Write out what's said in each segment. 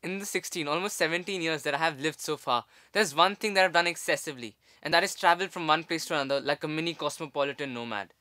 in the 16, almost 17 years that I have lived so far, there's one thing that I've done excessively, and that is travel from one place to another like a mini cosmopolitan nomad.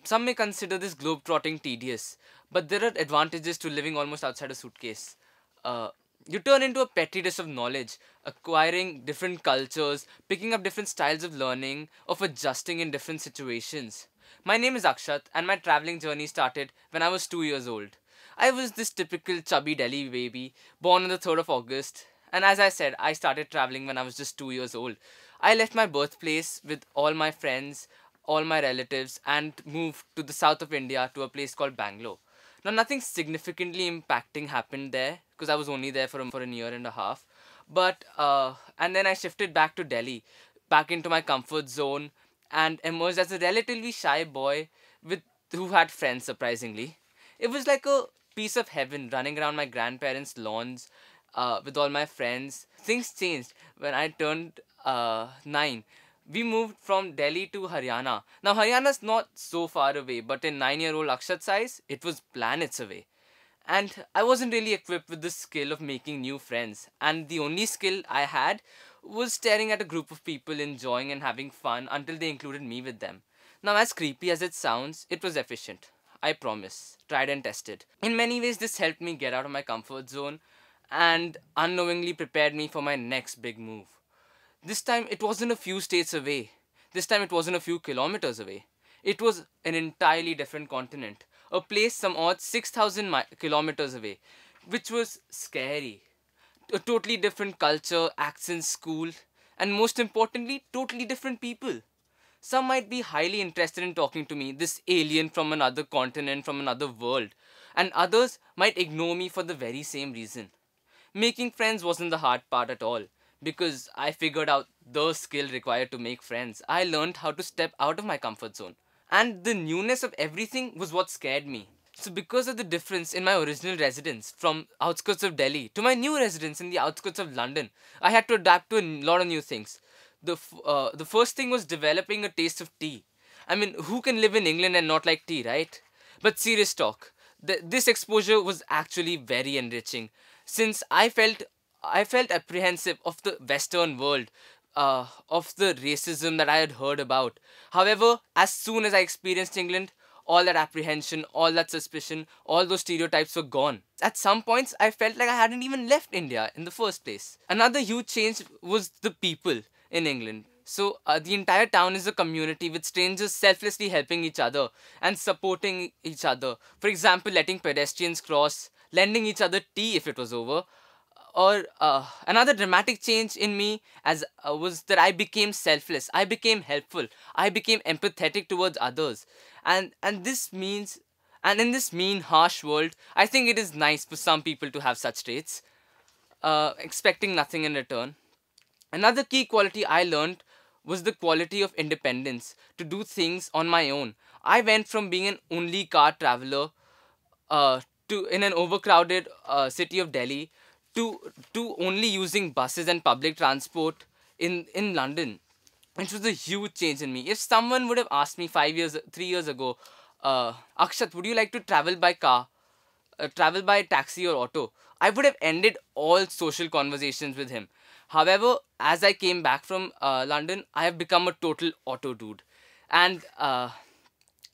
Some may consider this globe-trotting tedious, but there are advantages to living almost outside a suitcase. Uh, you turn into a petri dish of knowledge, acquiring different cultures, picking up different styles of learning, of adjusting in different situations. My name is Akshat, and my traveling journey started when I was 2 years old. I was this typical chubby Delhi baby, born on the 3rd of August, and as I said, I started traveling when I was just 2 years old. I left my birthplace with all my friends, all my relatives, and moved to the south of India to a place called Bangalore. Now, nothing significantly impacting happened there because I was only there for a year and a half. And then I shifted back to Delhi, back into my comfort zone, and emerged as a relatively shy boy with who had friends surprisingly. It was like a piece of heaven running around my grandparents' lawns with all my friends. Things changed when I turned 9. We moved from Delhi to Haryana. Now, Haryana's not so far away, but in 9-year-old Akshat's eyes, it was planets away. And I wasn't really equipped with the skill of making new friends. And the only skill I had was staring at a group of people enjoying and having fun until they included me with them. Now, as creepy as it sounds, it was efficient. I promise. Tried and tested. In many ways, this helped me get out of my comfort zone and unknowingly prepared me for my next big move. This time, it wasn't a few states away. This time, it wasn't a few kilometers away. It was an entirely different continent. A place some odd 6,000 kilometers away, which was scary. A totally different culture, accent, school, and most importantly, totally different people. Some might be highly interested in talking to me, this alien from another continent, from another world, and others might ignore me for the very same reason. Making friends wasn't the hard part at all because I figured out the skill required to make friends. I learned how to step out of my comfort zone. And the newness of everything was what scared me. So, because of the difference in my original residence from outskirts of Delhi to my new residence in the outskirts of London, I had to adapt to a lot of new things. The first thing was developing a taste of tea. I mean, who can live in England and not like tea, right? But serious talk, this exposure was actually very enriching, since I felt apprehensive of the Western world, of the racism that I had heard about. However, as soon as I experienced England, all that apprehension, all that suspicion, all those stereotypes were gone. At some points, I felt like I hadn't even left India in the first place. Another huge change was the people in England. So, the entire town is a community with strangers selflessly helping each other and supporting each other. For example, letting pedestrians cross, lending each other tea if it was over, or another dramatic change in me as was that I became selfless, I became helpful, I became empathetic towards others, and this means, and in this mean harsh world, I think it is nice for some people to have such traits, expecting nothing in return. Another key quality I learned was the quality of independence to do things on my own. I went from being an only car traveler uh, to in an overcrowded city of Delhi to only using buses and public transport in London, which was a huge change in me. If someone would have asked me 3 years ago, Akshat, would you like to travel by taxi or auto, I would have ended all social conversations with him. However, as I came back from London, I have become a total auto dude. And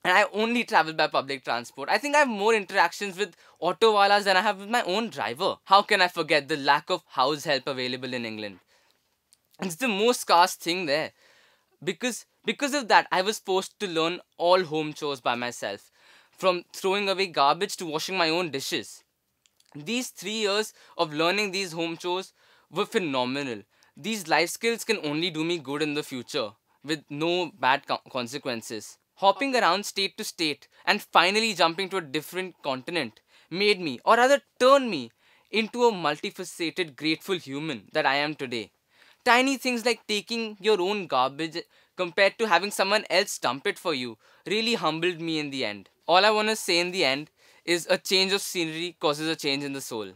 and I only travel by public transport. I think I have more interactions with autowalas than I have with my own driver. How can I forget the lack of house help available in England? It's the most scarce thing there. Because of that, I was forced to learn all home chores by myself, from throwing away garbage to washing my own dishes. These 3 years of learning these home chores were phenomenal. These life skills can only do me good in the future, with no bad consequences. Hopping around state to state and finally jumping to a different continent made me, or rather turned me, into a multifaceted, grateful human that I am today. Tiny things like taking your own garbage compared to having someone else dump it for you really humbled me in the end. All I want to say in the end is a change of scenery causes a change in the soul.